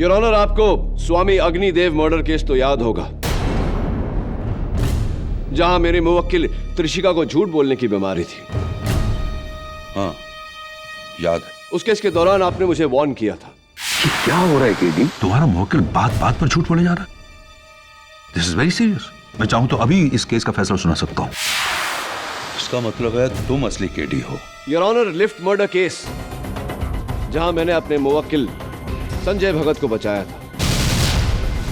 Your honour, आपको स्वामी Agnidev murder case तो याद होगा, जहां मेरे मुवक्किल त्रिशिका को झूठ बोलने की बीमारी थी। हाँ, याद है। उस केस के दौरान आपने मुझे वार्न किया था। क्या हो रहा है केडी? तुम्हारा मुवक्किल बात बात पर झूठ बोले जा रहा है। This is very serious. मैं चाहूं तो अभी इस केस का फैसला सुना सकता हूं। इसका मतलब है तुम असली केडी हो। Your honour, lift murder case, जहां मैंने अपने मुवक्किल संजय भगत को बचाया था,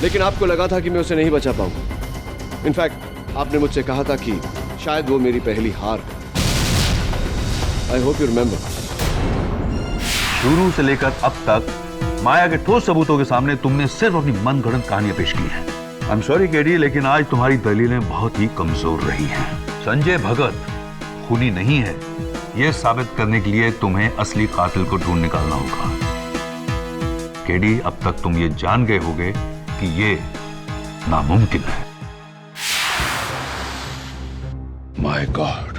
लेकिन आपको लगा था कि मैं उसे नहीं बचा पाऊंगा। इनफैक्ट आपने मुझसे कहा था कि शायद वो मेरी पहली हार है। I hope you remember. शुरू से लेकर अब तक माया के ठोस सबूतों के सामने तुमने सिर्फ अपनी मनगढ़ंत कहानियां पेश की हैं। आई एम सॉरी केडी, लेकिन आज तुम्हारी दलीलें बहुत ही कमजोर रही हैं। संजय भगत खूनी नहीं है, यह साबित करने के लिए तुम्हें असली कातिल को ढूंढ निकालना होगा। केडी, अब तक तुम ये जान गए होगे कि ये नामुमकिन है। माय गॉड,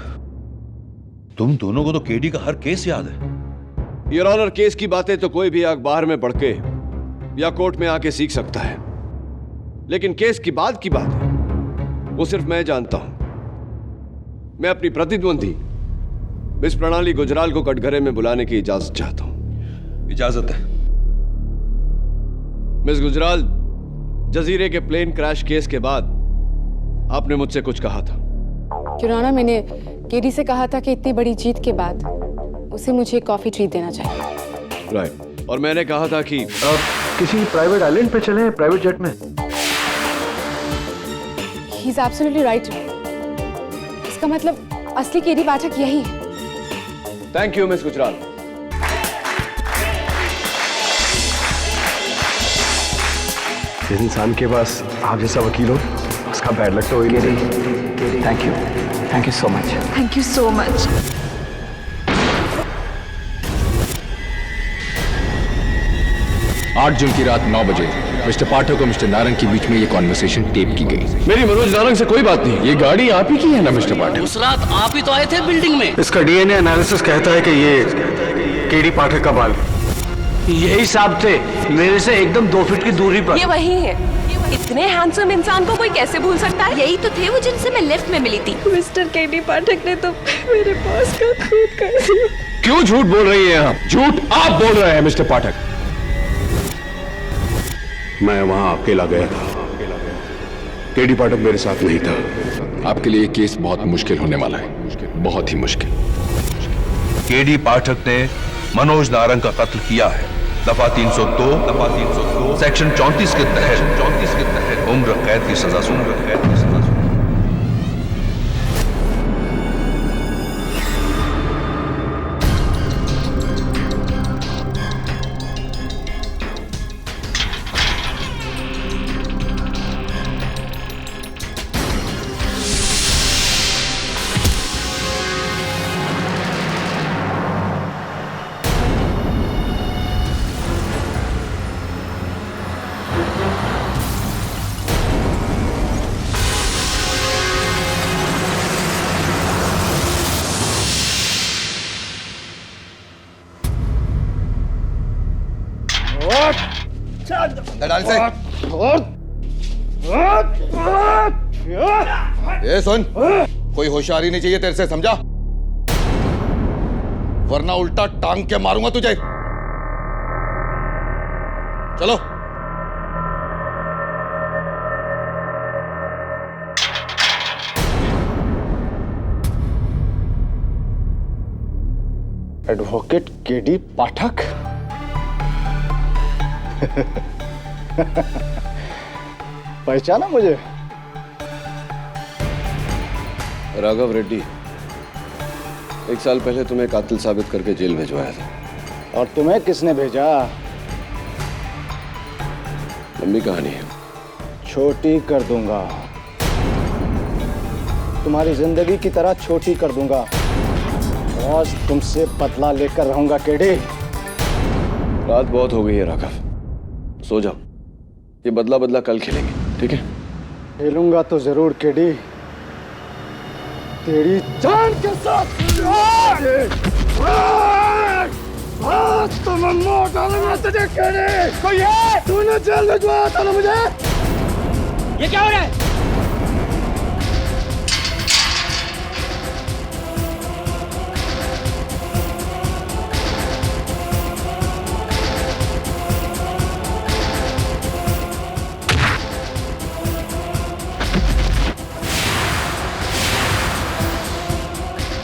तुम दोनों को तो केडी का हर केस याद है। योर ऑनर, केस की बातें तो कोई भी अखबार में पढ़ के या कोर्ट में आके सीख सकता है, लेकिन केस की बाद की बात है वो सिर्फ मैं जानता हूं। मैं अपनी प्रतिद्वंदी मिस प्रणाली गुजराल को कटघरे में बुलाने की इजाजत चाहता हूं। इजाजत है। मिस गुजराल, जजीरे के प्लेन क्रैश केस के बाद आपने मुझसे कुछ कहा था। योर ऑनर, मैंने केडी से कहा था कि इतनी बड़ी जीत के बाद उसे मुझे कॉफी ट्रीट देना चाहिए। राइट। और मैंने कहा था कि किसी प्राइवेट आइलैंड पे चलें, प्राइवेट जेट में। He is absolutely right. इसका मतलब असली केडी पाठक यही है। Thank you miss Gujral. जिस इंसान के पास आप जैसा वकील हो, उसका बैड लक तो हो ही नहीं। Thank you so much. Thank you so much. 8 जून की रात 9 बजे मिस्टर पाठक और मिस्टर नारंग के बीच में ये कॉन्वर्सेशन टेप की गई। मेरी मनोज नारंग से कोई बात नहीं। ये गाड़ी आप ही की है ना मिस्टर पाठक? उस रात आप ही तो आए थे बिल्डिंग में। इसका डीएनए एनालिसिस कहता है कि ये केडी पाठक का बाल। यही साहब थे, मेरे से एकदम 2 फीट की दूरी पर। ये वही है। इतने हैंडसम इंसान को कोई कैसे भूल सकता है? यही तो थे वो जिनसे मैं लिफ्ट में मिली थी। मिस्टर केडी पाठक ने तो मेरे पास का खून कर दिया। क्यों झूठ बोल रही हैं आप? झूठ आप बोल रहे हैं मिस्टर पाठक। मैं वहां अकेला गया था, केडी पाठक मेरे साथ नहीं था। आपके लिए केस बहुत मुश्किल होने वाला है, बहुत ही मुश्किल। केडी पाठक ने मनोज नारंग का कत्ल किया है। दफा 302 सेक्शन 34 के तहत उम्र कैद की सजा सुना। ये सुन, कोई होशियारी नहीं चाहिए तेरे से, समझा? वरना उल्टा टांग के मारूंगा तुझे। चलो। एडवोकेट केडी पाठक। पहचाना मुझे? राघव रेड्डी, 1 साल पहले तुम्हें कातिल साबित करके जेल भिजवाया था। और तुम्हें किसने भेजा? लंबी कहानी है, छोटी कर दूंगा, तुम्हारी जिंदगी की तरह छोटी कर दूंगा। और तुमसे बदला लेकर रहूंगा केडी। रात बहुत हो गई है राघव, सो जाओ। ये बदला बदला कल खेलेंगे, ठीक है? खेलूंगा तो जरूर केडी, तेरी जान के साथ। ये क्या हो रहा है?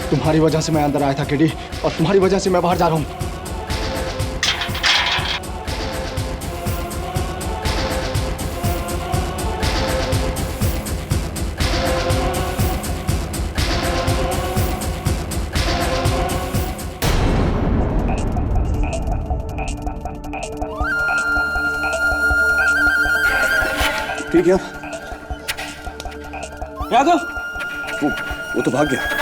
तुम्हारी वजह से मैं अंदर आया था केडी, और तुम्हारी वजह से मैं बाहर जा रहा हूँ। ठीक है, राघव, वो तो भाग गया।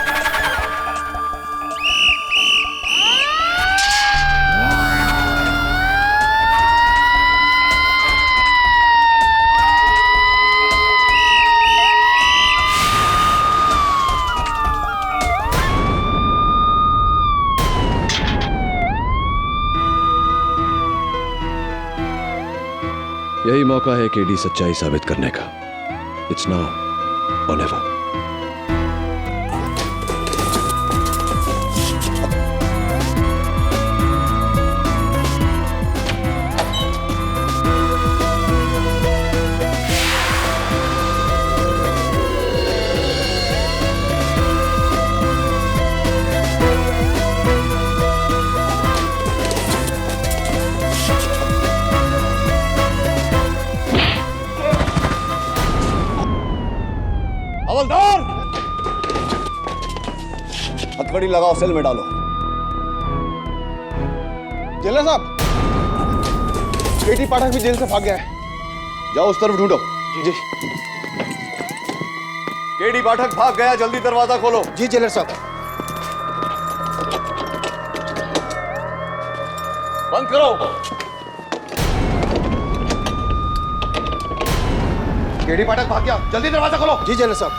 यही मौका है केडी सच्चाई साबित करने का। इट्स नाउ और नेवर। हवलदार, हथकड़ी लगाओ, सेल में डालो। जेलर साहब, केडी पाठक भी जेल से भाग गया है। जाओ उस तरफ ढूंढो। जी। केडी पाठक भाग गया, जल्दी दरवाजा खोलो। जी जेलर साहब। बंद करो। केडी पाठक भाग गया, जल्दी दरवाजा खोलो। जी जेलर साहब।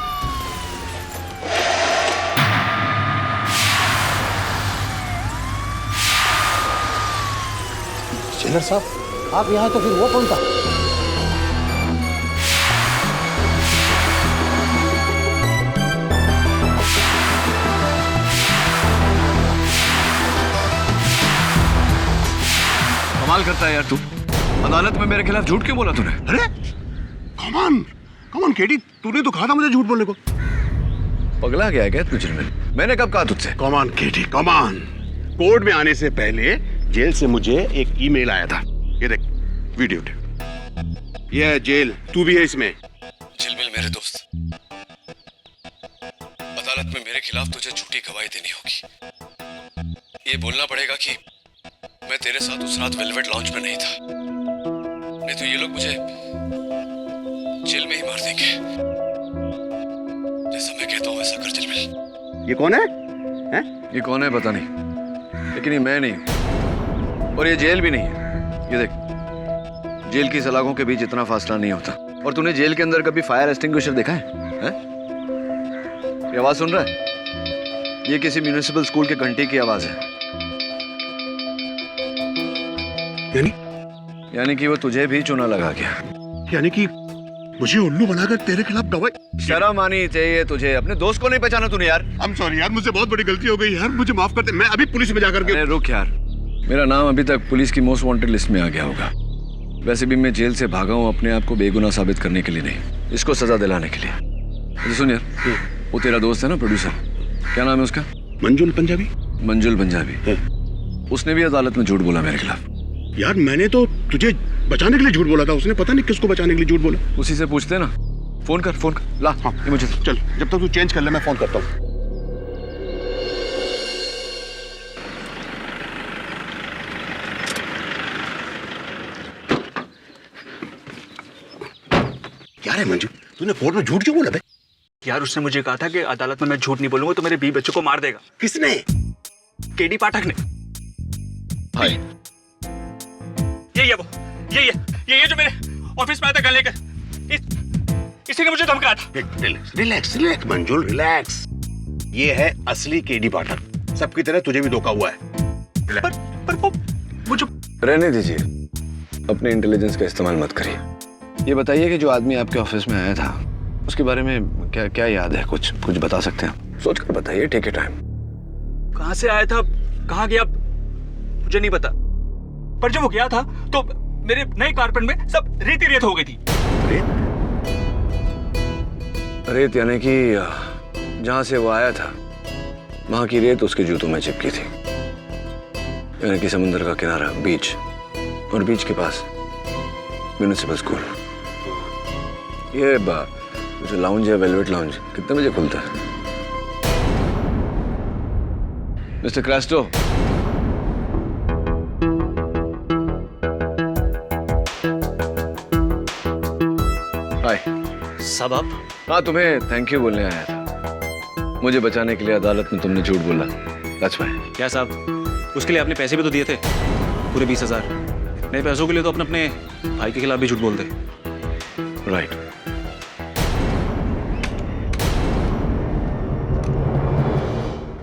जेलर साहब, आप यहाँ तो फिर वो कौन था? कमाल करता है यार तू। अदालत में मेरे खिलाफ झूठ क्यों बोला तूने? अरे कमान केडी, तूने तो कहा था मुझे झूठ बोलने को। पगला गया क्या तुझे? मैंने कब कहा तुझसे? कमान केडी, कमान। कोर्ट में आने से पहले जेल से मुझे एक ईमेल आया था। ये देख, वीडियो टेप। ये है जेल, तू भी है इसमें। चिलमिल मेरे दोस्त, अदालत में मेरे खिलाफ तुझे झूठी गवाही देनी होगी। ये बोलना पड़ेगा कि मैं तेरे साथ उस रात वेलवेट लॉन्च में नहीं था, नहीं तो ये लोग मुझे जेल में ही मार देंगे। जैसा मैं कहता हूँ वैसा कर चिलमिल। ये कौन है? ये कौन है पता नहीं, लेकिन ये मैं नहीं हूँ, और ये जेल भी नहीं है। ये देख, जेल की सलाखों के बीच इतना फासला नहीं होता। और तूने जेल के अंदर कभी फायर एक्सटिंग्विशर देखा है? ये आवाज सुन रहा है? ये किसी म्यूनिसिपल स्कूल के घंटे की आवाज है। यानी कि वो तुझे भी चुना लगा गया। यानी कि मुझे उल्लू बनाकर तेरे खिलाफ गवाही। शर्म आनी चाहिए तुझे। अपने दोस्त को नहीं पहचाना तूने यार। आई एम सॉरी यार, मुझसे बहुत बड़ी गलती हो गई यार, मुझे माफ कर दे। मैं अभी पुलिस में जाकर के। अरे रुक यार, मेरा नाम अभी तक पुलिस की मोस्ट वांटेड लिस्ट में आ गया होगा। वैसे भी मैं जेल से भागा हूँ अपने आप को बेगुनाह साबित करने के लिए नहीं, इसको सजा दिलाने के लिए। अच्छा सुन यार, वो तेरा दोस्त है ना प्रोड्यूसर, क्या नाम है उसका? मंजुल पंजाबी। मंजुल पंजाबी। उसने भी अदालत में झूठ बोला मेरे खिलाफ। यार मैंने तो तुझे बचाने के लिए झूठ बोला था, उसने पता नहीं किसको बचाने के लिए झूठ बोला। उसी से पूछते ना। फोन कर, फोन कर। ला हाँ, ये मुझे चल, जब तक तू चेंज कर ले मैं फोन करता हूँ। क्या है मंजू, तूने कोर्ट में झूठ क्यों बोला बे? यार उसने मुझे कहा था कि अदालत में मैं झूठ नहीं बोलूंगा तो मेरे 20 बच्चों को मार देगा। किसने? केडी पाठक ने। हाय, यही है वो, यही है जो मेरे ऑफिस में आया था गले का। इसी ने मुझे धमकाया था। रिलैक्स मंजुल, रिलैक्स। ये है असली केडी पाठक। सबकी तरह तुझे भी धोखा हुआ है। पर पर वो जो रहने दीजिए, अपने इंटेलिजेंस का इस्तेमाल मत करिए। ये बताइए कि जो आदमी आपके ऑफिस में आया था उसके बारे में क्या क्या याद है? कुछ बता सकते हैं? सोच कर बताइए, टेक योर टाइम। कहां से आया था, कहां गया, मुझे नहीं पता, पर जब वो गया था तो मेरे नए कारपेट में सब रेत ही रेत हो गई थी। रेत यानी कि जहां से वो आया था वहां की रेत उसके जूतों में चिपकी थी, यानी कि समुद्र का किनारा, बीच, और बीच के पास म्युनिसिपल स्कूल। ये जो लाउंज है, वेलवेट लाउंज, कितने बजे खुलता है? मिस्टर क्रास्टो, हाय। साहब आप? हाँ, तुम्हें थैंक यू बोलने आया था। मुझे बचाने के लिए अदालत में तुमने झूठ बोला। That's why। क्या साहब, उसके लिए आपने पैसे भी तो दिए थे, पूरे 20,000। नए पैसों के लिए तो अपने भाई के खिलाफ भी झूठ बोल दे। राइट।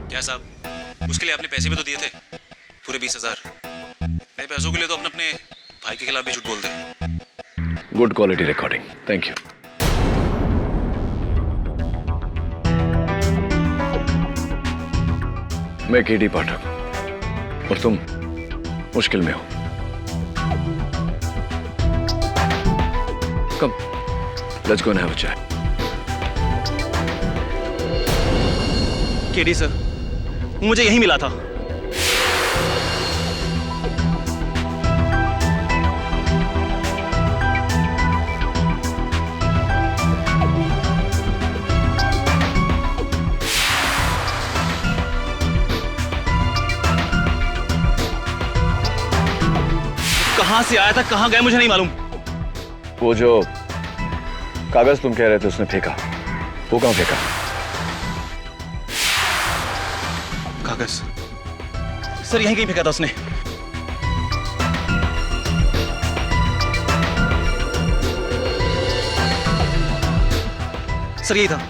क्या साहब, उसके लिए आपने पैसे भी तो दिए थे, पूरे 20,000। नए पैसों के लिए तो अपने भाई के खिलाफ भी झूठ बोल दे। Good quality recording, thank you. मैं केडी पाठक और तुम मुश्किल में हो। Come, let's go and have a chai. K D sir, मुझे यही मिला था। कहां से आया था, कहां गया, मुझे नहीं मालूम। वो जो कागज तुम कह रहे थे उसने फेंका, वो कहां फेंका? कागज सर यहीं कहीं फेंका था उसने। सर यही था।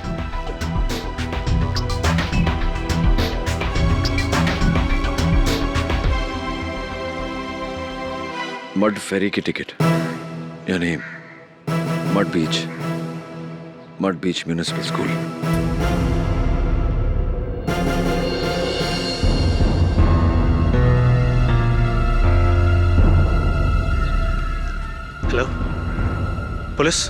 मड फेरी की टिकट, यानी Madh beach municipal school. Hello, police?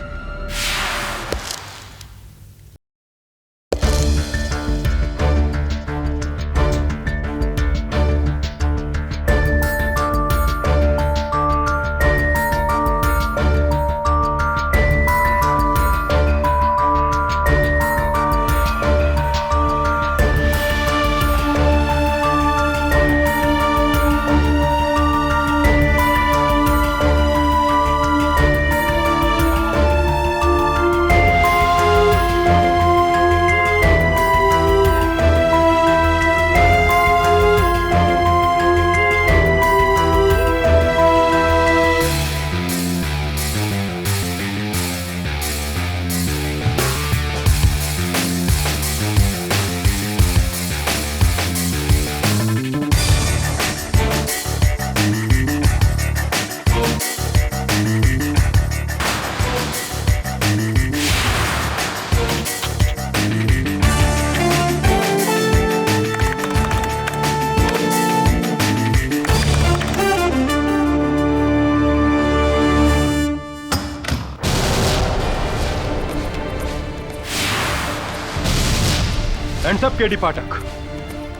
Hands up K D Pathak,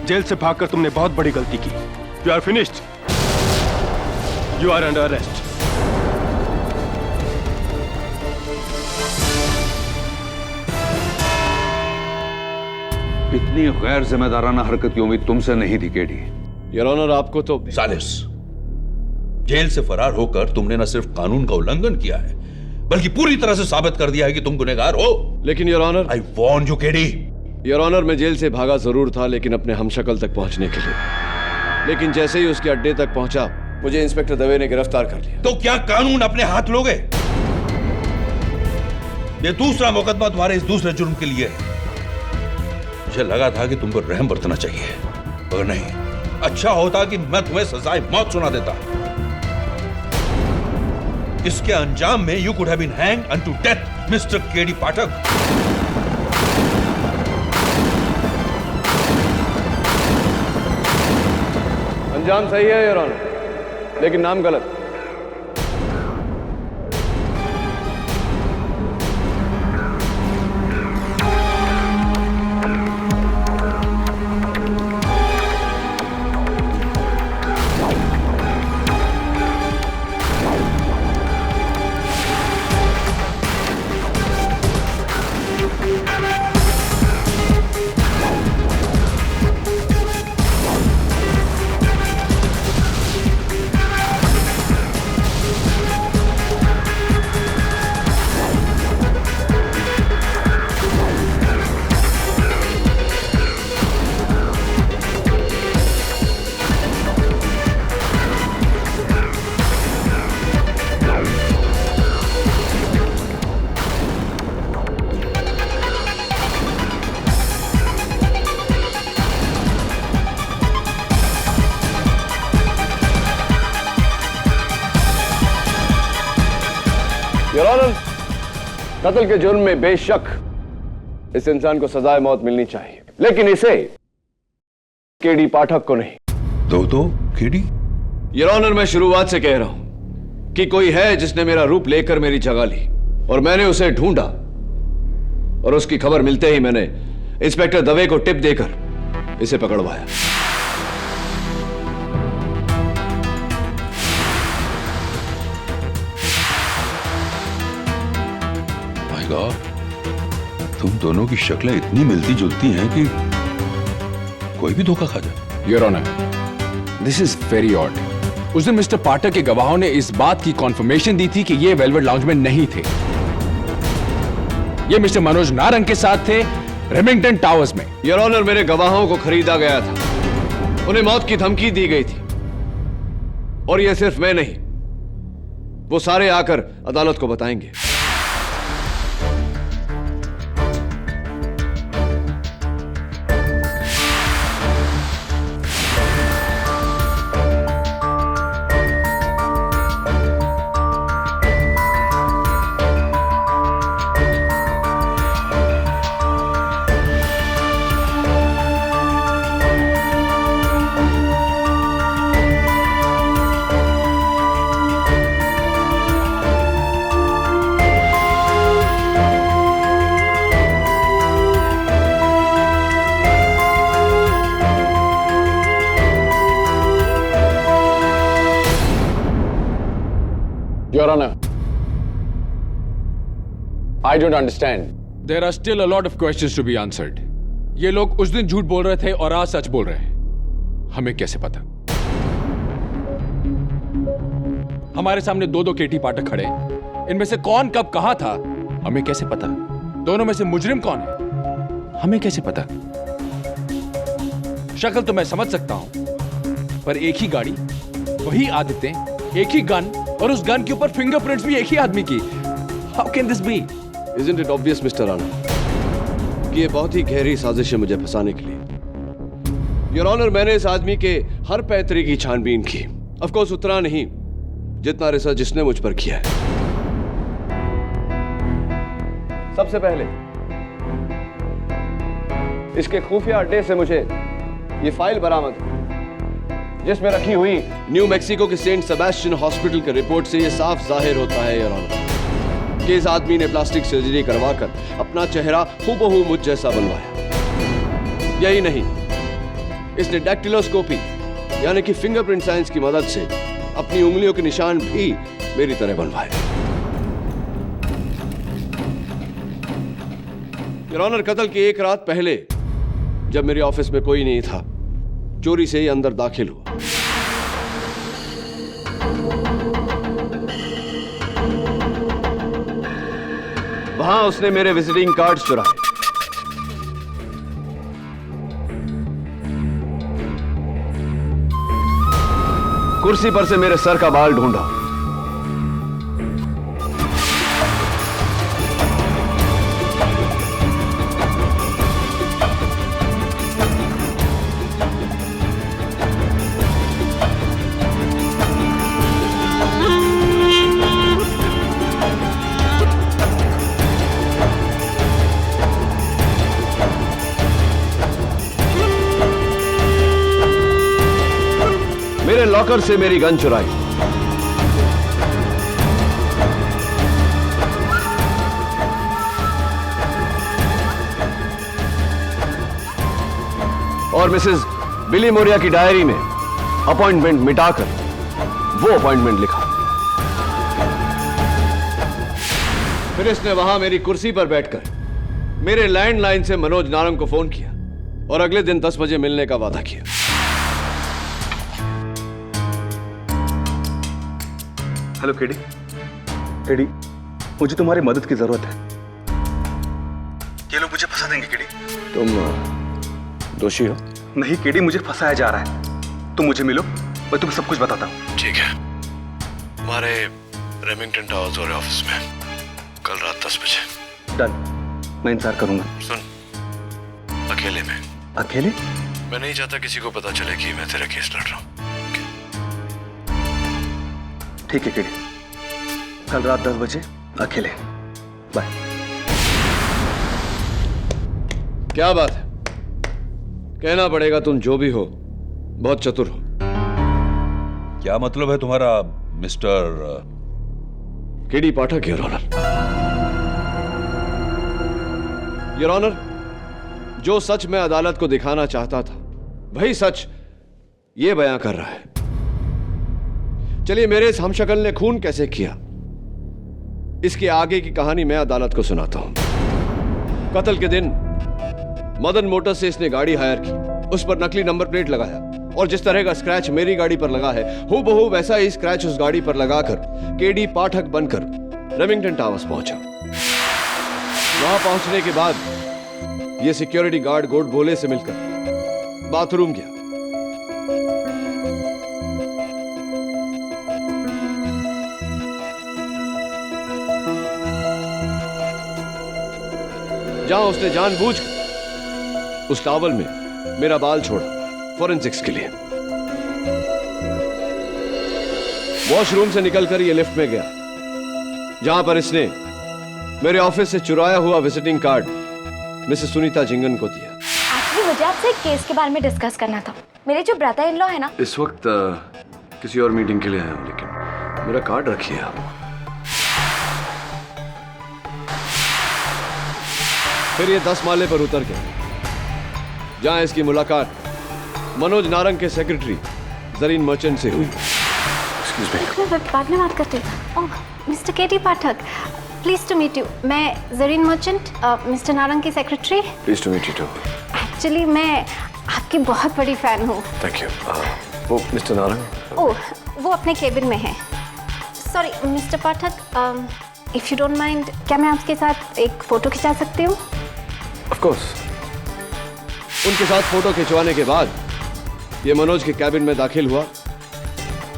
jail से भागकर तुमने बहुत बड़ी गलती की। You are finished, you are under arrest. इतनी गैर जिम्मेदाराना हरकत की उम्मीद तुमसे नहीं थी केडी। योर ऑनर, आपको तो सालिस, जेल से फरार होकर तुमने न सिर्फ कानून का उल्लंघन किया है बल्कि पूरी तरह से साबित कर दिया है कि तुम गुनहगार हो। लेकिन your honour, I warn you KD. Your honour, मैं जेल से भागा जरूर था, लेकिन अपने हमशक्ल तक पहुंचने के लिए। लेकिन जैसे ही उसके अड्डे तक पहुंचा, मुझे इंस्पेक्टर दवे ने गिरफ्तार कर लिया। तो क्या कानून अपने हाथ लोगे? ये दूसरा मुकदमा तुम्हारे इस दूसरे जुर्म के लिए है। मुझे लगा था कि तुम पर रहम बरतना चाहिए, मगर नहीं, अच्छा होता कि मैं तुम्हें सजाए मौत सुना देता। इसके अंजाम में you could have been hanged unto death mister KD Pathak. अंजाम सही है योर ऑनर, लेकिन नाम गलत। योर ऑनर, कत्ल के जुर्म में बेशक इस इंसान को सजाए मौत मिलनी चाहिए, लेकिन इसे केडी पाठक को नहीं। तो केडी? योर ऑनर, मैं शुरुआत से कह रहा हूं कि कोई है जिसने मेरा रूप लेकर मेरी जगह ली और मैंने उसे ढूंढा और उसकी खबर मिलते ही मैंने इंस्पेक्टर दवे को टिप देकर इसे पकड़वाया। तुम दोनों की शक्लें इतनी मिलती जुलती हैं कि कोई भी धोखा खा जाए। Your honour, this is very odd. उस दिन मिस्टर पाठक के गवाहों ने इस बात की कॉन्फर्मेशन दी थी कि ये वेलवेट लाउंज में नहीं थे। ये मिस्टर मनोज नारंग के साथ थे रेमिंगटन टावर्स में। योर ऑनर, मेरे गवाहों को खरीदा गया था, उन्हें मौत की धमकी दी गई थी और यह सिर्फ मैं नहीं, वो सारे आकर अदालत को बताएंगे। Your Honor, I don't understand. There are still a lot of questions to be answered. ये लोग उस दिन झूठ बोल रहे थे और आज सच बोल रहे हैं। हमें कैसे पता? हमारे सामने दो केटी पाठक खड़े हैं। इनमें से कौन कब कहां था, हमें कैसे पता? दोनों में से मुजरिम कौन है, हमें कैसे पता? शक्ल तो मैं समझ सकता हूं, पर एक ही गाड़ी, वही आदतें, एक ही गन और उस गन के ऊपर फिंगरप्रिंट्स भी एक ही आदमी की। How can this be? Isn't it obvious, Mr. Rana, कि ये बहुत ही गहरी साजिश है मुझे फंसाने के लिए। योर ऑनर, मैंने इस आदमी के हर पैतरे की छानबीन की। ऑफ कोर्स उतना नहीं जितना रिसर्च इसने मुझ पर किया है। सबसे पहले इसके खुफिया अड्डे से मुझे ये फाइल बरामद हुई जिसमें रखी हुई न्यू मैक्सिको के सेंट सेबेस्टियन हॉस्पिटल के रिपोर्ट से यह साफ जाहिर होता है योर ऑनर कि इस आदमी ने प्लास्टिक सर्जरी करवाकर अपना चेहरा हूबहू मुझ जैसा बनवाया। यही नहीं, इसने डैक्टिलोस्कोपी यानी कि फिंगरप्रिंट साइंस की मदद से अपनी उंगलियों के निशान भी मेरी तरह बनवाए। योर ऑनर, कत्ल की एक रात पहले जब मेरे ऑफिस में कोई नहीं था, चोरी से ही अंदर दाखिल हुआ। वहां उसने मेरे विजिटिंग कार्ड्स चुराए। कुर्सी पर से मेरे सर का बाल ढूंढा। नौकर से मेरी गन चुराई। और मिसेस बिली मोरिया की डायरी में अपॉइंटमेंट मिटाकर वो अपॉइंटमेंट लिखा। फिर इसने वहां मेरी कुर्सी पर बैठकर मेरे लैंडलाइन से मनोज नारंग को फोन किया और अगले दिन 10 बजे मिलने का वादा किया। Hello KD. केडी, मुझे तुम्हारी मदद की जरूरत है। ये लोग मुझे फंसा देंगे केडी। तुम दोषी हो? नहीं केडी, मुझे फंसाया जा रहा है। तुम मुझे मिलो, मैं तुम्हें सब कुछ बताता हूँ। ठीक है, हमारे रेमिंगटन टावर्स वाले ऑफिस में कल रात 10 बजे। डन, मैं इंतजार करूंगा। सुन, अकेले में। अकेले? मैं नहीं चाहता किसी को पता चले कि मैं तेरा केस लड़ रहा हूँ। ठीक है केडी, कल रात 10 बजे अकेले। बाय। क्या बात है, कहना पड़ेगा तुम जो भी हो बहुत चतुर हो। क्या मतलब है तुम्हारा mister KD Pathak? Your honour, your honour, जो सच मैं अदालत को दिखाना चाहता था वही सच ये बयां कर रहा है। चलिए, मेरे इस हमशक्ल ने खून कैसे किया इसकी आगे की कहानी मैं अदालत को सुनाता हूं। कत्ल के दिन मदन मोटर्स से इसने गाड़ी हायर की, उस पर नकली नंबर प्लेट लगाया और जिस तरह का स्क्रैच मेरी गाड़ी पर लगा है हूबहू वैसा ही स्क्रैच उस गाड़ी पर लगाकर केडी पाठक बनकर रेमिंगटन टावर्स पहुंचा। वहां पहुंचने के बाद यह सिक्योरिटी गार्ड गोड भोले से मिलकर बाथरूम गया। जहां उसने जानबूझकर उस टॉवल में मेरा बाल छोड़ा फॉरेंसिक्स के लिए। वॉशरूम से निकलकर ये लिफ्ट में गया जहां पर इसने मेरे ऑफिस से चुराया हुआ visiting card Mrs Sunita Jhingan को दिया। एक्चुअली मुझे आपसे एक केस के बारे में डिस्कस करना था। मेरे जो ब्रदर इन लॉ है ना, इस वक्त किसी और मीटिंग के लिए आया हूं, लेकिन मेरा कार्ड रखिए आप। फिर ये 10 माले पर उतर गया जहां इसकी मुलाकात मनोज नारंग के सेक्रेटरी जरीन मर्चेंट से हुई। बाद में बात करते हैं। Oh, mister KD Pathak, please to meet you. मैं जरीन मर्चेंट, मिस्टर नारंग की secretary. Please to meet you too. Actually मैं आपकी बहुत बड़ी फैन हूँ। Thank you. वो मिस्टर नारंग? ओह, वो अपने केबिन में है। Sorry mister Pathak, if you don't mind, क्या मैं आपके साथ एक फोटो खिंचा सकती हूँ? Of course. उनके साथ फोटो खिंचवाने के बाद ये मनोज के कैबिन में दाखिल हुआ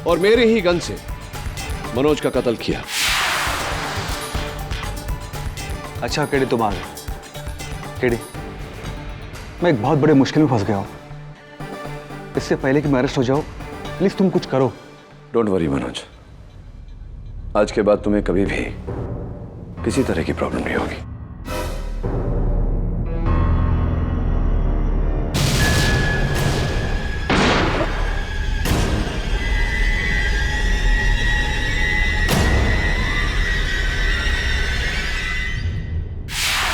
और मेरे ही गन से मनोज का कत्ल किया। अच्छा केडी, तुम आ गए। केडी, मैं एक बहुत बड़े मुश्किल में फंस गया हूं। इससे पहले कि मैं अरेस्ट हो जाऊं, प्लीज तुम कुछ करो। डोंट वरी मनोज, आज के बाद तुम्हें कभी भी किसी तरह की प्रॉब्लम नहीं होगी।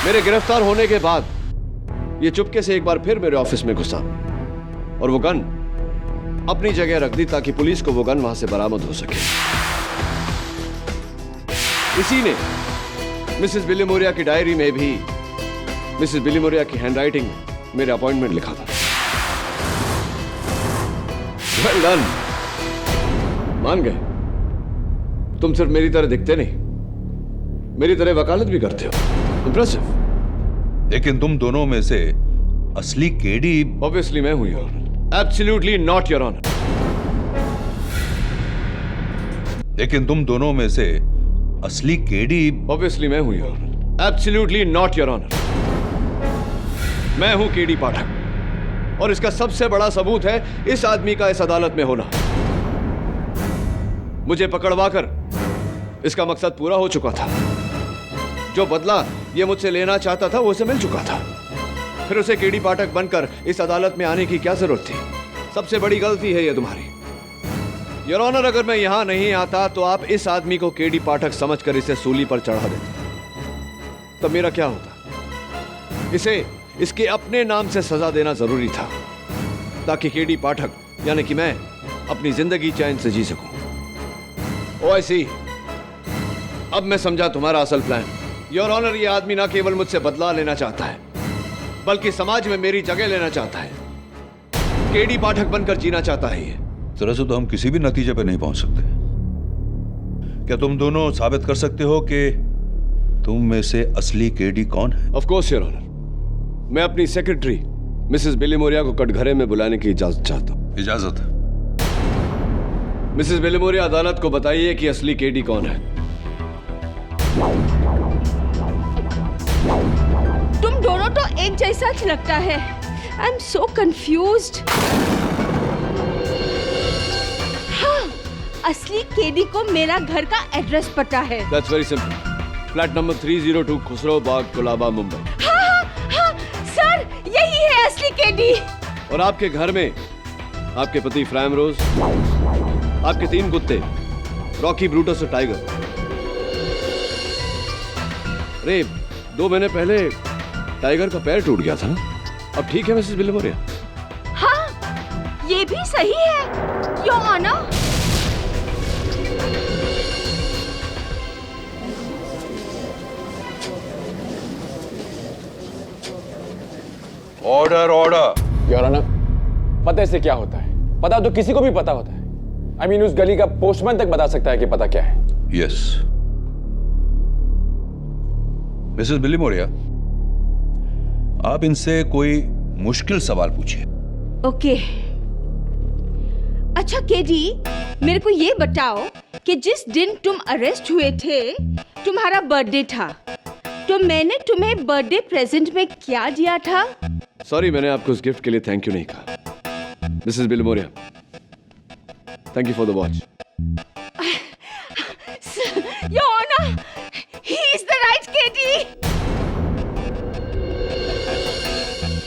मेरे गिरफ्तार होने के बाद ये चुपके से एक बार फिर मेरे ऑफिस में घुसा और वो गन अपनी जगह रख दी ताकि पुलिस को वो गन वहां से बरामद हो सके। इसी ने मिसेस बिली मोरिया की डायरी में भी मिसेस बिली मोरिया की हैंडराइटिंग में मेरा अपॉइंटमेंट लिखा था। वेल डन, मान गए। तुम सिर्फ मेरी तरह दिखते नहीं, मेरी तरह वकालत भी करते हो। इंप्रेसिव। लेकिन तुम दोनों में से असली केडी ऑब्वियसली मैं हूं, your honour. Absolutely not, your honour. लेकिन तुम दोनों में से असली केडी ऑब्वियसली मैं हूं, your honour. Absolutely not, your honour. मैं हूं केडी पाठक और इसका सबसे बड़ा सबूत है इस आदमी का इस अदालत में होना। मुझे पकड़वाकर इसका मकसद पूरा हो चुका था। जो बदला ये मुझसे लेना चाहता था वो उसे मिल चुका था। फिर उसे केडी पाठक बनकर इस अदालत में आने की क्या जरूरत थी? सबसे बड़ी गलती है ये तुम्हारी। योर ऑनर, अगर मैं यहां नहीं आता तो आप इस आदमी को केडी पाठक समझकर इसे सूली पर चढ़ा देते। तब मेरा क्या होता? इसे इसके अपने नाम से सजा देना जरूरी था, ताकि केडी पाठक यानी कि मैं अपनी जिंदगी चैन से जी सकूं। ओ आई सी, अब मैं समझा तुम्हारा असल प्लान। योर ऑनर, ये आदमी ना केवल मुझसे बदला लेना चाहता है, बल्कि समाज में मेरी जगह लेना चाहता है। केडी पाठक बनकर जीना चाहता है ये। तरह से तो हम किसी भी नतीजे पर नहीं पहुंच सकते। क्या तुम दोनों साबित कर सकते हो कि तुम में से असली केडी कौन है? ऑफ कोर्स योर ऑनर, मैं अपनी सेक्रेटरी मिसेस बिलीमोरिया को कटघरे में बुलाने की इजाजत चाहता हूं। इजाजत? मिसेस बिलीमोरिया, अदालत को बताइए कि असली केडी कौन है। तुम दोनों तो एक जैसा लगता है। I am so confused. हाँ, असली केडी को मेरा घर का एड्रेस पता है। That's very simple. Flat number 302 Khusro Bagh, Colaba, Mumbai. हाँ, सर, यही है असली केडी। और आपके घर में आपके पति फ्रैम रोज, आपके 3 कुत्ते रॉकी, ब्रूटस और टाइगर। अरे 2 महीने पहले टाइगर का पैर टूट गया था ना? अब ठीक है मिसेस बिलीमोरिया? हाँ, ये भी सही है your honour. Order order. Your honour, पते से क्या होता है? पता तो किसी को भी पता होता है। आई मीन उस गली का पोस्टमैन तक बता सकता है कि पता क्या है। यस मिसेस बिलीमोरिया, आप इनसे कोई मुश्किल सवाल पूछिए। ओके। अच्छा केडी, मेरे को ये बताओ कि जिस दिन तुम अरेस्ट हुए थे तुम्हारा बर्थडे था, तो मैंने तुम्हें बर्थडे प्रेजेंट में क्या दिया था? सॉरी, मैंने आपको उस गिफ्ट के लिए थैंक यू नहीं कहा। Mrs Bilimoria, thank you for the watch. Your honour, he is the right K D.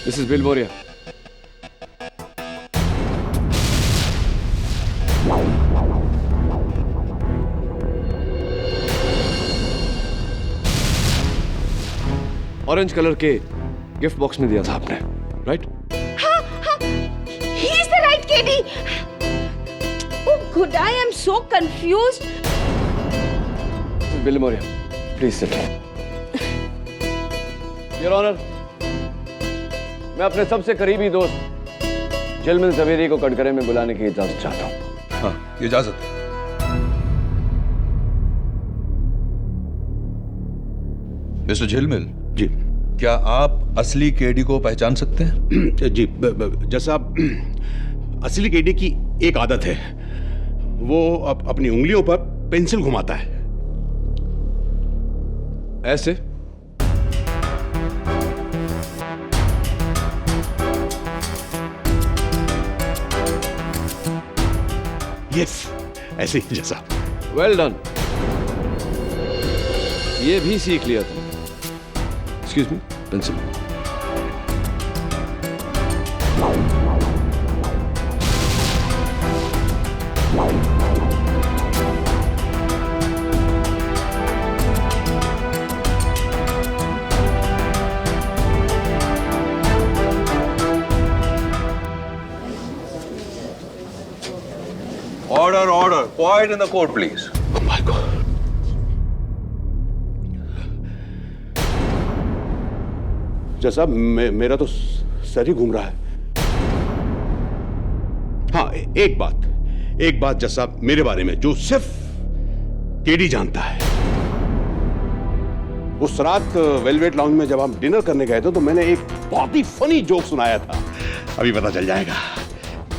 Mrs Bilimoria, orange colour के गिफ्ट बॉक्स में दिया था आपने, राइट? हाँ, he is the right KD. Oh good, I am so confused. Bilimoria, please sit. Your honour, मैं अपने सबसे करीबी दोस्त झिलमिल जवेरी को कटघरे में बुलाने की इजाजत चाहता हूँ। हाँ, इजाजत है। मिस्टर झिलमिल जी, क्या आप असली केडी को पहचान सकते हैं? जी, जैसा असली केडी की एक आदत है, वो अपनी उंगलियों पर पेंसिल घुमाता है। ऐसे? यस, ऐसे ही जैसा। वेल डन, ये भी सीख लिया तुम। Excuse me, pencil. Order order, quite in the court please. Oh my God. जैसा मेरा तो सर ही घूम रहा है। हाँ, एक बात जैसा मेरे बारे में जो सिर्फ केडी जानता है। उस रात वेलवेट लाउंज में जब हम डिनर करने गए थे तो मैंने एक बहुत ही फनी जोक सुनाया था। अभी पता चल जाएगा।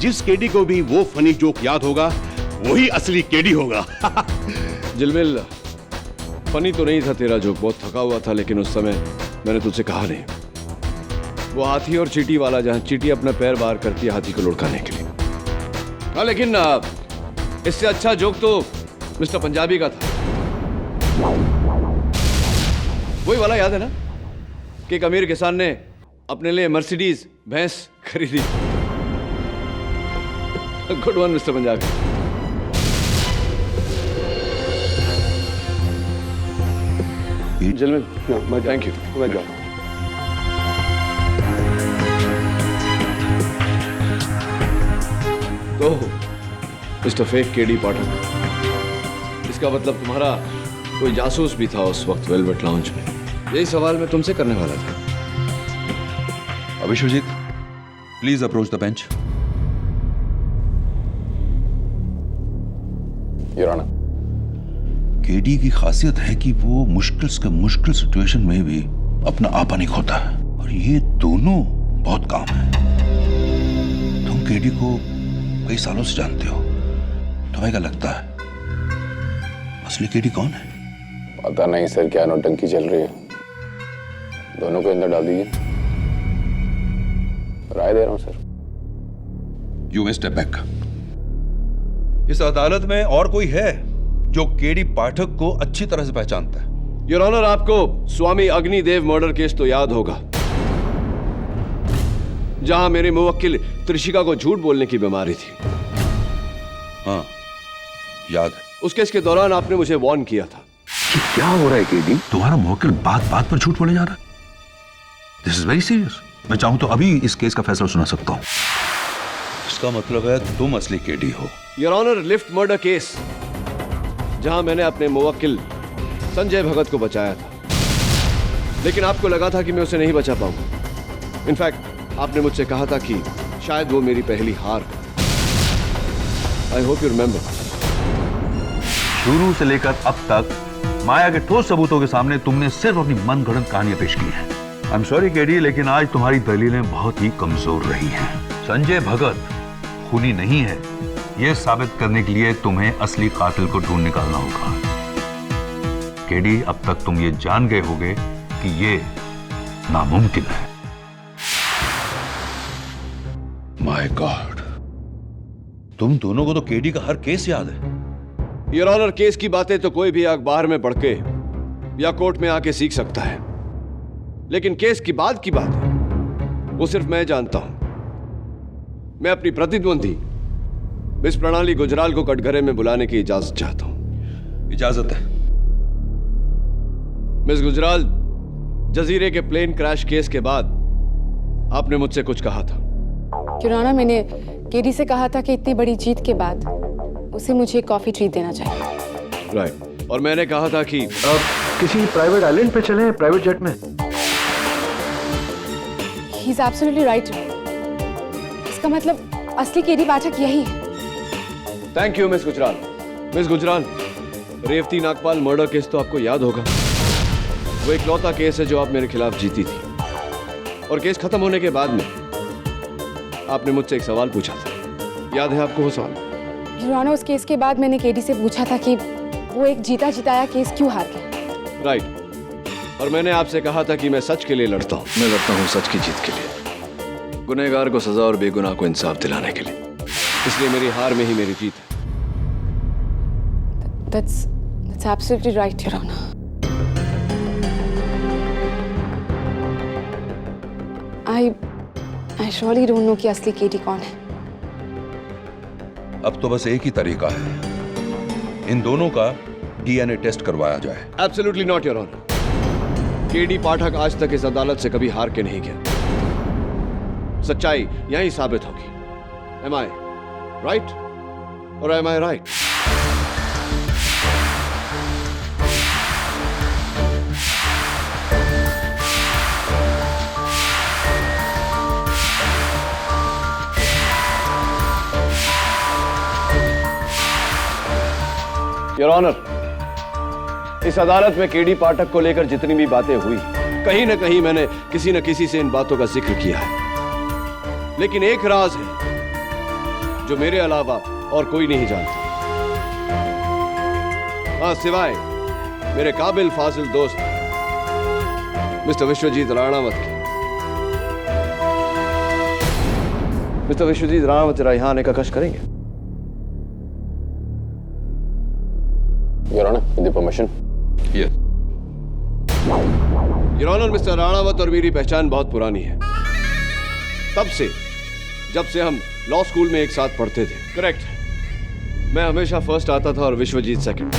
जिस केडी को भी वो फनी जोक याद होगा वही असली केडी होगा। झिलमिल, फनी तो नहीं था तेरा जोक, बहुत थका हुआ था, लेकिन उस समय मैंने तुझसे कहा नहीं। वो हाथी और चींटी वाला, जहां चींटी अपना पैर बाहर करती है हाथी को लुढ़काने के लिए। हाँ, लेकिन इससे अच्छा जोक तो मिस्टर पंजाबी का था। वही वाला याद है ना कि एक अमीर किसान ने अपने लिए मर्सिडीज भैंस खरीदी। Good one mister Punjabi. Gentleman, thank you, मैं जाऊँ। तो मिस्टर फेक केडी पाठक, इसका मतलब तुम्हारा कोई जासूस भी था उस वक्त वेलवेट लाउंज में। यही सवाल मैं तुमसे करने वाला था। Vishwajeet, please approach the bench. Your honour, KD की खासियत है कि वो मुश्किल सिचुएशन में भी अपना आपा नहीं खोता है, और ये दोनों बहुत काम है। तुम केडी को कई सालों से जानते हो, तुम्हें क्या लगता है असली केडी कौन है? पता नहीं सर, क्या नौटंकी चल रही है। दोनों को अंदर डाल दीजिए, राय दे रहा हूं sir. You may step back. इस अदालत में और कोई है जो केडी पाठक को अच्छी तरह से पहचानता है? योर ऑनर, आपको स्वामी अग्निदेव मर्डर केस तो याद होगा, जहां मेरे मुवक्किल त्रिशिका को झूठ बोलने की बीमारी थी। हाँ, याद है। उस केस के दौरान आपने मुझे वार्न किया था। कि क्या हो रहा है केडी? तुम्हारा मुवक्किल बात बात पर झूठ बोले जा रहा है। This is very serious. मैं चाहूं तो अभी इस केस का फैसला सुना सकता हूं। इसका मतलब है तुम असली केडी हो। Your honour, lift murder case, जहां मैंने अपने मुवक्किल संजय भगत को बचाया था, लेकिन आपको लगा था कि मैं उसे नहीं बचा पाऊंगा। इनफैक्ट आपने मुझसे कहा था कि शायद वो मेरी पहली हार। I hope you remember. शुरू से लेकर अब तक माया के ठोस सबूतों के सामने तुमने सिर्फ अपनी मनगढ़ंत कहानियां पेश की हैं। आई एम सॉरी केडी, लेकिन आज तुम्हारी दलीलें बहुत ही कमजोर रही हैं। संजय भगत खूनी नहीं है, यह साबित करने के लिए तुम्हें असली कातिल को ढूंढ निकालना होगा। केडी, अब तक तुम ये जान गए होगे कि ये नामुमकिन है। माय गॉड, तुम दोनों को तो केडी का हर केस याद है। योर ऑनर, केस की बातें तो कोई भी अखबार में पढ़ के या कोर्ट में आके सीख सकता है, लेकिन केस की बात वो सिर्फ मैं जानता हूं। मैं अपनी प्रतिद्वंदी मिस प्रणाली गुजराल को कटघरे में बुलाने की इजाजत चाहता हूं। इजाजत है। मिस गुजराल, जजीरे के प्लेन क्रैश केस के बाद आपने मुझसे कुछ कहा था। किराना, मैंने केडी से कहा था कि इतनी बड़ी जीत के बाद उसे मुझे कॉफी ट्रीट देना चाहिए। राइट, और मैंने कहा था कि किसी प्राइवेट आइलैंड पे चले, प्राइवेट जेट में। He is absolutely right. इसका मतलब असली केडी पाठक यही है। Thank you miss Gujral. Miss Gujral, Revati Nagpal murder case तो आपको याद होगा। वो इकलौता केस है जो आप मेरे खिलाफ जीती थी, और केस खत्म होने के बाद में आपने मुझसे एक सवाल पूछा था। याद है आपको वो सवाल? योर ऑनर, उस केस के बाद मैंने केडी से पूछा था कि वो एक जीता जिताया केस क्यों हार गया। राइट, और मैंने आपसे कहा था कि मैं सच के लिए लड़ता हूं। मैं लड़ता हूं सच की जीत के लिए, गुनहगार को सजा और बेगुनाह को इंसाफ दिलाने के लिए। इसलिए मेरी हार में ही मेरी जीत है। That's absolutely right, Your Honor. I surely don't know कि असली केडी कौन है। अब तो बस एक ही तरीका है, इन दोनों का डीएनए टेस्ट करवाया जाए। Absolutely not, Your Honor. K D Pathak आज तक इस अदालत से कभी हार के नहीं गया। सच्चाई यहीं साबित होगी। Am I right or am I right? Your honour, इस अदालत में केडी पाठक को लेकर जितनी भी बातें हुई, कहीं न कहीं मैंने किसी न किसी से इन बातों का जिक्र किया है। लेकिन एक राज है जो मेरे अलावा और कोई नहीं जानता। हाँ, सिवाय मेरे काबिल फाजिल दोस्त मिस्टर विश्वजीत राणावत के। मिस्टर विश्वजीत राणावत जरा यहां आने का कष्ट करेंगे? Your Honor, with the permission. Yes. Your Honor, mister Ranawat और मेरी पहचान बहुत पुरानी है। तब से जब से हम लॉ स्कूल में एक साथ पढ़ते थे। करेक्ट। मैं हमेशा फर्स्ट आता था और विश्वजीत सेकंड।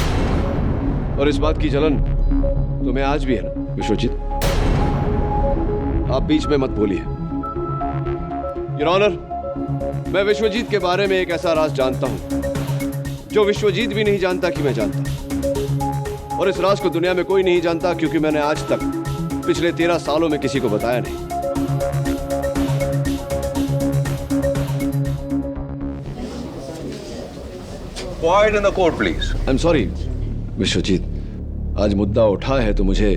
और इस बात की जलन तुम्हें आज भी है ना विश्वजीत? आप बीच में मत बोलिए। योर ऑनर, मैं विश्वजीत के बारे में एक ऐसा राज जानता हूं जो विश्वजीत भी नहीं जानता कि मैं जानता, और इस राज को दुनिया में कोई नहीं जानता क्योंकि मैंने आज तक पिछले 13 सालों में किसी को बताया नहीं। Quiet in the court, please. I am sorry Vishwajeet, आज मुद्दा उठा है तो मुझे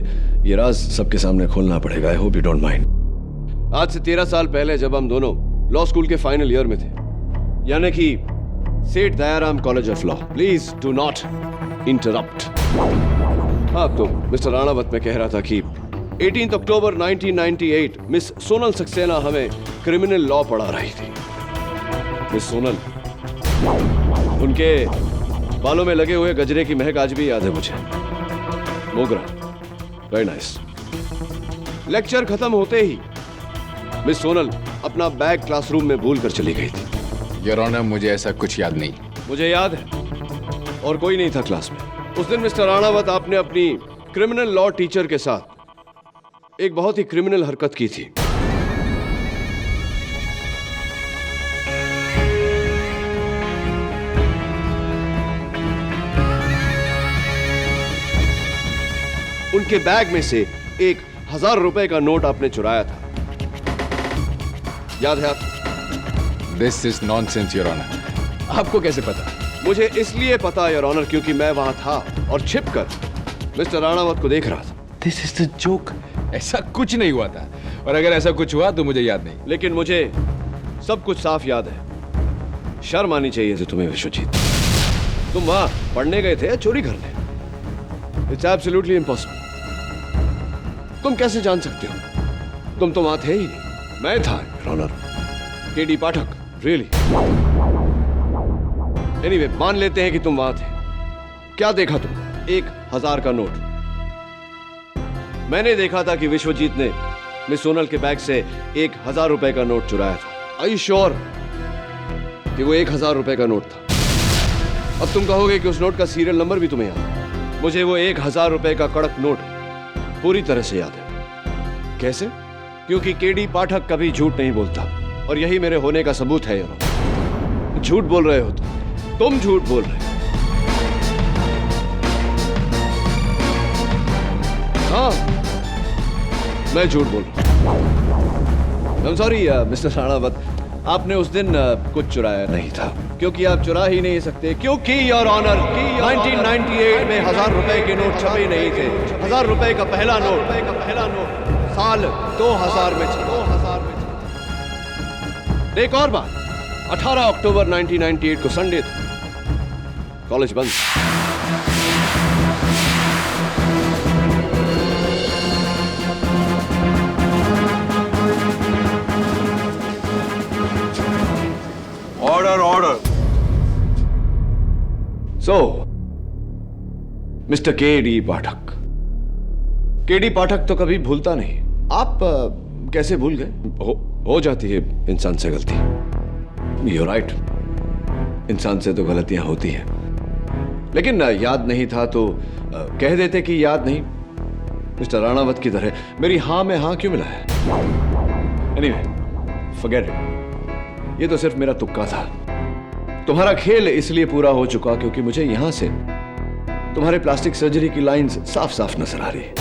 ये राज सबके सामने खोलना पड़ेगा। I hope you don't mind. आज से 13 साल पहले जब हम दोनों लॉ स्कूल के फाइनल ईयर में थे, यानी कि सेठ Dayaram college of law, please do not interrupt. हाँ, तो मिस्टर राणावत में कह रहा था कि 18 अक्टूबर 1998 मिस सोनल सक्सेना हमें क्रिमिनल लॉ पढ़ा रही थी। मिस सोनल, उनके बालों में लगे हुए गजरे की महक आज भी याद है मुझे। मोगरा, वेरी नाइस। लेक्चर खत्म होते ही मिस सोनल अपना बैग क्लासरूम में भूल कर चली गई थी। योर ऑनर, मुझे ऐसा कुछ याद नहीं। मुझे याद है, और कोई नहीं था क्लास में। उस दिन मिस्टर राणावत, आपने अपनी क्रिमिनल लॉ टीचर के साथ एक बहुत ही क्रिमिनल हरकत की थी। उनके बैग में से 1000 रुपए का नोट आपने चुराया था, याद है आपको? This is nonsense your honour. आपको कैसे पता? मुझे इसलिए पता योर ऑनर क्योंकि मैं वहां था और छिपकर मिस्टर राणावत को देख रहा था। This is the joke. ऐसा कुछ नहीं हुआ था, और अगर ऐसा कुछ हुआ तो मुझे याद नहीं। लेकिन मुझे सब कुछ साफ याद है। शर्म आनी चाहिए थी तुम्हें विश्वजीत। तुम वहां पढ़ने गए थे या चोरी करने? It's absolutely impossible. तुम कैसे जान सकते हो? तुम तो वहां थे ही नहीं। मैं था your honour, KD Pathak, really. Anyway, मान लेते हैं कि तुम वहां थे। क्या देखा तुम? 1000 का नोट। मैंने देखा था कि विश्वजीत ने मिस सोनल के बैग से 1000 रुपए का नोट चुराया था। आई श्योर कि वो 1000 रुपए का नोट था? अब तुम कहोगे कि उस नोट का सीरियल नंबर भी तुम्हें याद है। मुझे वो 1000 रुपए का कड़क नोट पूरी तरह से याद है। कैसे? क्योंकि केडी पाठक कभी झूठ नहीं बोलता, और यही मेरे होने का सबूत है यार। झूठ बोल रहे हो तुम झूठ बोल रहे हो। हाँ, मैं झूठ बोल रहा हूं। सॉरी मिस्टर राणावत, आपने उस दिन कुछ चुराया नहीं था, क्योंकि आप चुरा ही नहीं सकते, क्योंकि योर ऑनर 1998 में 1000 रुपए के नोट छपे नहीं थे। 1000 रुपए का पहला नोट साल 2000 में छपा। एक और बात, 18 अक्टूबर 1998 को संडे था, कॉलेज बंद। Order order. So mister KD Pathak, K D Pathak तो कभी भूलता नहीं। आप कैसे भूल गए? हो जाती है इंसान से गलती। यू राइट, इंसान से तो गलतियां होती हैं, लेकिन याद नहीं था तो कह देते कि याद नहीं। मिस्टर राणावत की तरह मेरी हां में हां क्यों मिला है? Anyway, forget it. ये तो सिर्फ मेरा तुक्का था। तुम्हारा खेल इसलिए पूरा हो चुका क्योंकि मुझे यहां से तुम्हारे प्लास्टिक सर्जरी की लाइंस साफ साफ नजर आ रही है।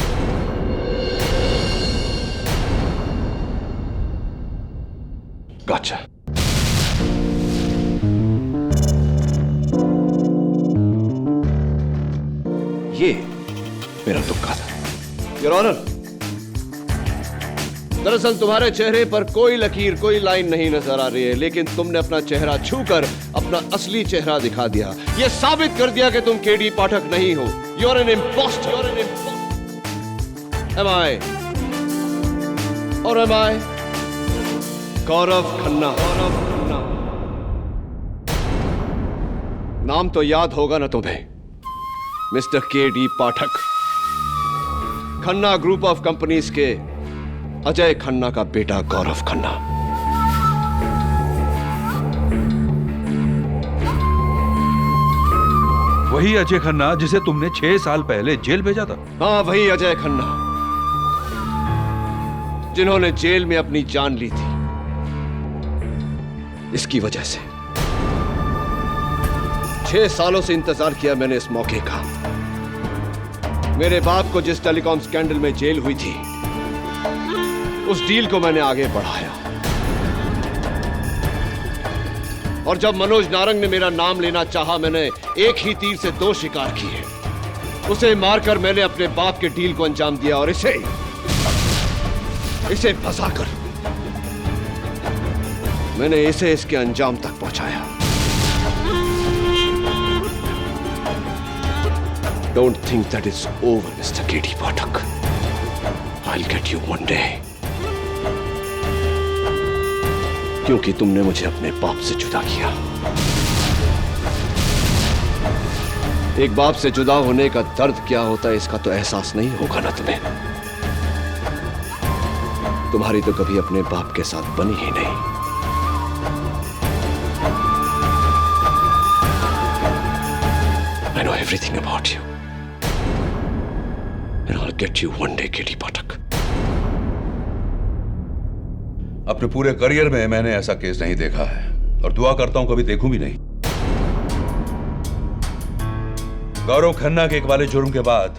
गॉचा। ये मेरा तुक्का था योर ऑनर। दरअसल तुम्हारे चेहरे पर कोई लकीर, कोई लाइन नहीं नजर आ रही है, लेकिन तुमने अपना चेहरा छूकर अपना असली चेहरा दिखा दिया। यह साबित कर दिया कि तुम केडी पाठक नहीं हो। You are an impostor. Am I or am आई गौरव खन्ना। नाम तो याद होगा ना तुम्हें, mister KD Pathak, Khanna group of companies के अजय खन्ना का बेटा गौरव खन्ना। वही अजय खन्ना जिसे तुमने 6 साल पहले जेल भेजा था? हाँ, वही अजय खन्ना जिन्होंने जेल में अपनी जान ली थी इसकी वजह से। 6 सालों से इंतजार किया मैंने इस मौके का। मेरे बाप को जिस टेलीकॉम स्कैंडल में जेल हुई थी उस डील को मैंने आगे बढ़ाया, और जब मनोज नारंग ने मेरा नाम लेना चाहा मैंने एक ही तीर से 2 शिकार किए। उसे मारकर मैंने अपने बाप के डील को अंजाम दिया और इसे फंसाकर मैंने इसे इसके अंजाम तक पहुंचाया। Don't think that it's over, Mr. KD Pathak. I'll get you one day. क्योंकि तुमने मुझे अपने बाप से जुदा किया। एक बाप से जुदा होने का दर्द क्या होता है इसका तो एहसास नहीं होगा ना तुम्हें। तुम्हारी तो कभी अपने बाप के साथ बनी ही नहीं। I know everything about you. And I'll get you one day, KD Pathak. अपने पूरे करियर में मैंने ऐसा केस नहीं देखा है और दुआ करता हूं कभी देखूं भी नहीं। गौरव खन्ना के एक वाले जुर्म के बाद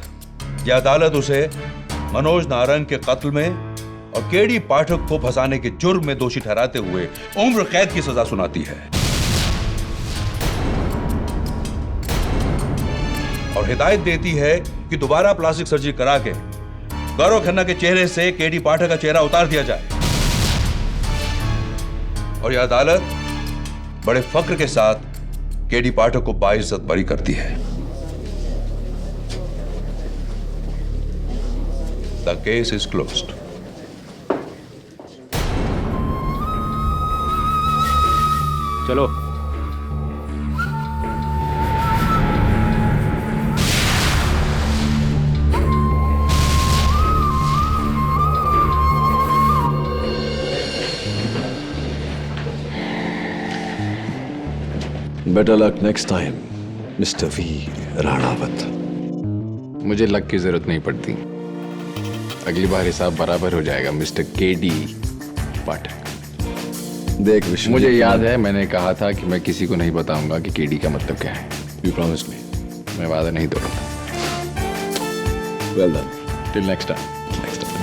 यह अदालत उसे मनोज नारंग के कत्ल में और केडी पाठक को फंसाने के जुर्म में दोषी ठहराते हुए उम्र कैद की सजा सुनाती है और हिदायत देती है कि दोबारा प्लास्टिक सर्जरी करा के गौरव खन्ना के चेहरे से केडी पाठक का चेहरा उतार दिया जाए। और यह अदालत बड़े फक्र के साथ केडी पाठक को बाइज्जत बरी करती है। The case is closed. चलो। Better luck next time, Mr. V. Ranawat. मुझे लक की जरूरत नहीं पड़ती। अगली बार हिसाब बराबर हो जाएगा मिस्टर केडी पाठक। देख विष्णु, मुझे याद है मैंने कहा था कि मैं किसी को नहीं बताऊंगा कि केडी का मतलब क्या है। You promised me. मैं वादा नहीं तोड़ूंगा। Well done. Till next time. Next time.